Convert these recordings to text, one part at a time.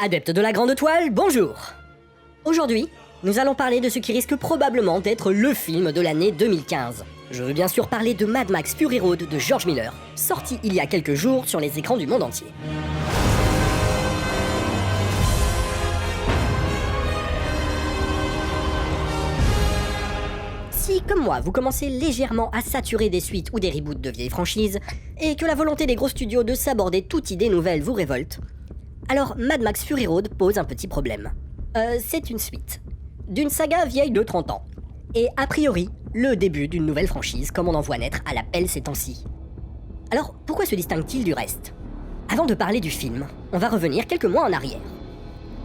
Adeptes de la grande toile, bonjour. Aujourd'hui, nous allons parler de ce qui risque probablement d'être le film de l'année 2015. Je veux bien sûr parler de Mad Max Fury Road de George Miller, sorti il y a quelques jours sur les écrans du monde entier. Si, comme moi, vous commencez légèrement à saturer des suites ou des reboots de vieilles franchises, et que la volonté des gros studios de s'aborder toute idée nouvelle vous révolte, alors Mad Max Fury Road pose un petit problème. C'est une suite d'une saga vieille de 30 ans, et a priori, le début d'une nouvelle franchise comme on en voit naître à la pelle ces temps-ci. Alors, pourquoi se distingue-t-il du reste? Avant de parler du film, on va revenir quelques mois en arrière.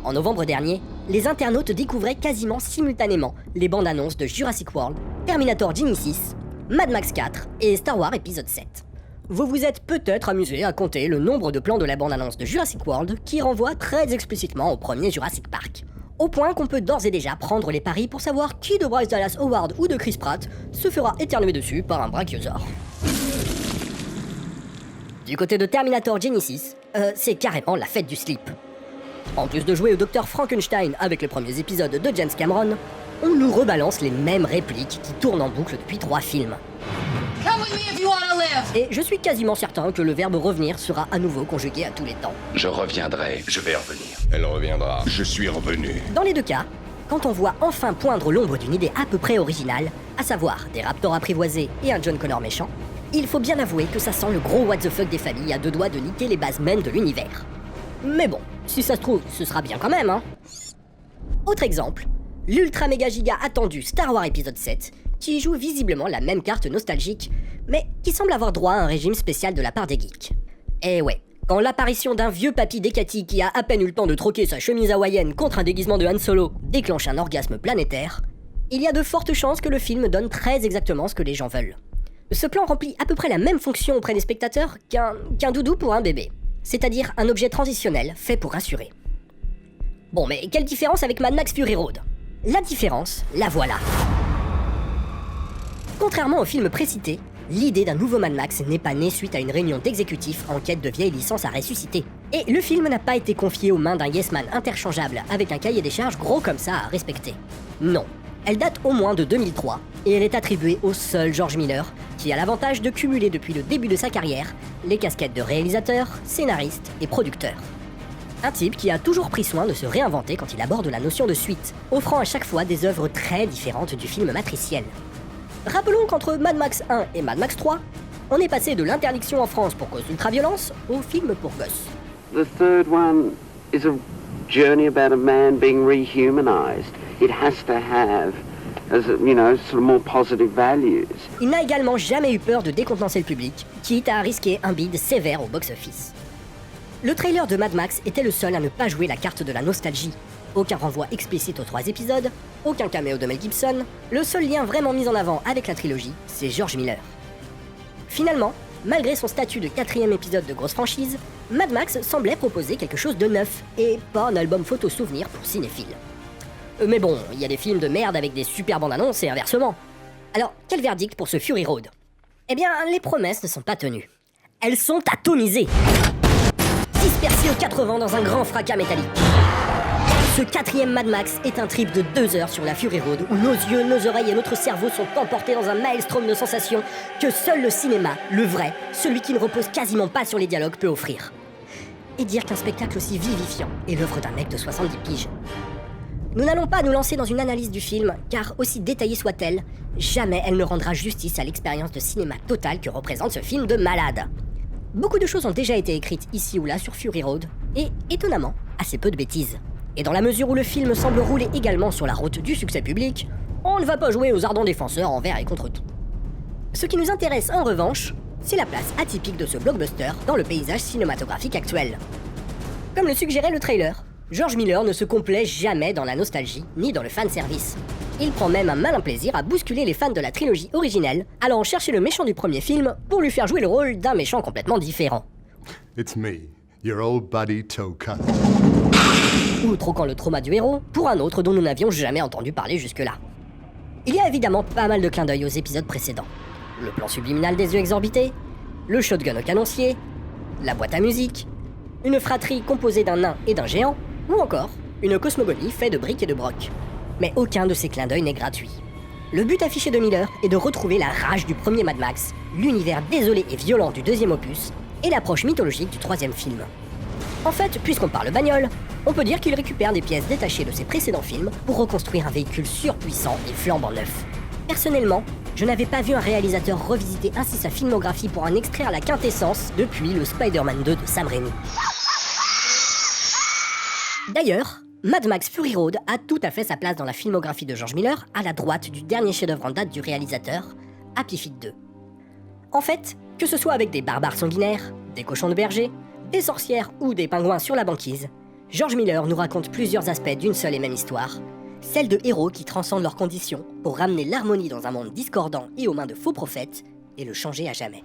En novembre dernier, les internautes découvraient quasiment simultanément les bandes annonces de Jurassic World, Terminator Genisys, Mad Max 4 et Star Wars épisode 7. Vous vous êtes peut-être amusé à compter le nombre de plans de la bande-annonce de Jurassic World qui renvoie très explicitement au premier Jurassic Park. Au point qu'on peut d'ores et déjà prendre les paris pour savoir qui de Bryce Dallas Howard ou de Chris Pratt se fera éternuer dessus par un brachiosaure. Du côté de Terminator Genisys, c'est carrément la fête du slip. En plus de jouer au Dr Frankenstein avec les premiers épisodes de James Cameron, on nous rebalance les mêmes répliques qui tournent en boucle depuis 3 films. Et je suis quasiment certain que le verbe revenir sera à nouveau conjugué à tous les temps. Je reviendrai, je vais revenir. Elle reviendra. Je suis revenu. Dans les deux cas, quand on voit enfin poindre l'ombre d'une idée à peu près originale, à savoir des raptors apprivoisés et un John Connor méchant, il faut bien avouer que ça sent le gros what the fuck des familles à 2 doigts de niquer les bases mêmes de l'univers. Mais bon, si ça se trouve, ce sera bien quand même, hein. Autre exemple, l'ultra méga giga attendu Star Wars épisode 7, qui joue visiblement la même carte nostalgique, mais qui semble avoir droit à un régime spécial de la part des geeks. Eh ouais, quand l'apparition d'un vieux papy Décati qui a à peine eu le temps de troquer sa chemise hawaïenne contre un déguisement de Han Solo déclenche un orgasme planétaire, il y a de fortes chances que le film donne très exactement ce que les gens veulent. Ce plan remplit à peu près la même fonction auprès des spectateurs qu'un doudou pour un bébé, c'est-à-dire un objet transitionnel fait pour rassurer. Bon, mais quelle différence avec Mad Max Fury Road? La différence, la voilà. Contrairement au film précité, l'idée d'un nouveau Mad Max n'est pas née suite à une réunion d'exécutifs en quête de vieilles licences à ressusciter. Et le film n'a pas été confié aux mains d'un yes man interchangeable avec un cahier des charges gros comme ça à respecter. Non, elle date au moins de 2003 et elle est attribuée au seul George Miller, qui a l'avantage de cumuler depuis le début de sa carrière les casquettes de réalisateur, scénariste et producteur. Un type qui a toujours pris soin de se réinventer quand il aborde la notion de suite, offrant à chaque fois des œuvres très différentes du film matriciel. Rappelons qu'entre Mad Max 1 et Mad Max 3, on est passé de l'interdiction en France pour cause d'ultraviolence au film pour gosses. The third one is a journey about a man being rehumanized. It has to have, sort of more positive values. Il n'a également jamais eu peur de décontenancer le public, quitte à risquer un bide sévère au box-office. Le trailer de Mad Max était le seul à ne pas jouer la carte de la nostalgie. Aucun renvoi explicite aux 3 épisodes, aucun caméo de Mel Gibson, le seul lien vraiment mis en avant avec la trilogie, c'est George Miller. Finalement, malgré son statut de 4e épisode de grosse franchise, Mad Max semblait proposer quelque chose de neuf, et pas un album photo souvenir pour cinéphiles. Mais bon, il y a des films de merde avec des super bandes annonces et inversement. Alors, quel verdict pour ce Fury Road? Eh bien, les promesses ne sont pas tenues. Elles sont atomisées. Dispersées aux 4 vents dans un grand fracas métallique. Ce 4e Mad Max est un trip de 2 heures sur la Fury Road où nos yeux, nos oreilles et notre cerveau sont emportés dans un maelstrom de sensations que seul le cinéma, le vrai, celui qui ne repose quasiment pas sur les dialogues, peut offrir. Et dire qu'un spectacle aussi vivifiant est l'œuvre d'un mec de 70 piges. Nous n'allons pas nous lancer dans une analyse du film, car aussi détaillée soit-elle, jamais elle ne rendra justice à l'expérience de cinéma totale que représente ce film de malade. Beaucoup de choses ont déjà été écrites ici ou là sur Fury Road, et étonnamment, assez peu de bêtises. Et dans la mesure où le film semble rouler également sur la route du succès public, on ne va pas jouer aux ardents défenseurs envers et contre tout. Ce qui nous intéresse en revanche, c'est la place atypique de ce blockbuster dans le paysage cinématographique actuel. Comme le suggérait le trailer, George Miller ne se complaît jamais dans la nostalgie ni dans le fanservice. Il prend même un malin plaisir à bousculer les fans de la trilogie originelle, allant chercher le méchant du premier film pour lui faire jouer le rôle d'un méchant complètement différent. It's me, your old buddy Toka. Ou troquant le trauma du héros pour un autre dont nous n'avions jamais entendu parler jusque-là. Il y a évidemment pas mal de clins d'œil aux épisodes précédents. Le plan subliminal des yeux exorbités, le shotgun au canoncier, la boîte à musique, une fratrie composée d'un nain et d'un géant, Ou encore, une cosmogonie faite de briques et de broc. Mais aucun de ces clins d'œil n'est gratuit. Le but affiché de Miller est de retrouver la rage du premier Mad Max, l'univers désolé et violent du deuxième opus, et l'approche mythologique du troisième film. En fait, puisqu'on parle bagnole, on peut dire qu'il récupère des pièces détachées de ses précédents films pour reconstruire un véhicule surpuissant et flambant neuf. Personnellement, je n'avais pas vu un réalisateur revisiter ainsi sa filmographie pour en extraire la quintessence depuis le Spider-Man 2 de Sam Raimi. D'ailleurs, Mad Max Fury Road a tout à fait sa place dans la filmographie de George Miller, à la droite du dernier chef-d'œuvre en date du réalisateur, Happy Feet 2. En fait, que ce soit avec des barbares sanguinaires, des cochons de berger, des sorcières ou des pingouins sur la banquise, George Miller nous raconte plusieurs aspects d'une seule et même histoire, celle de héros qui transcendent leurs conditions pour ramener l'harmonie dans un monde discordant et aux mains de faux prophètes et le changer à jamais.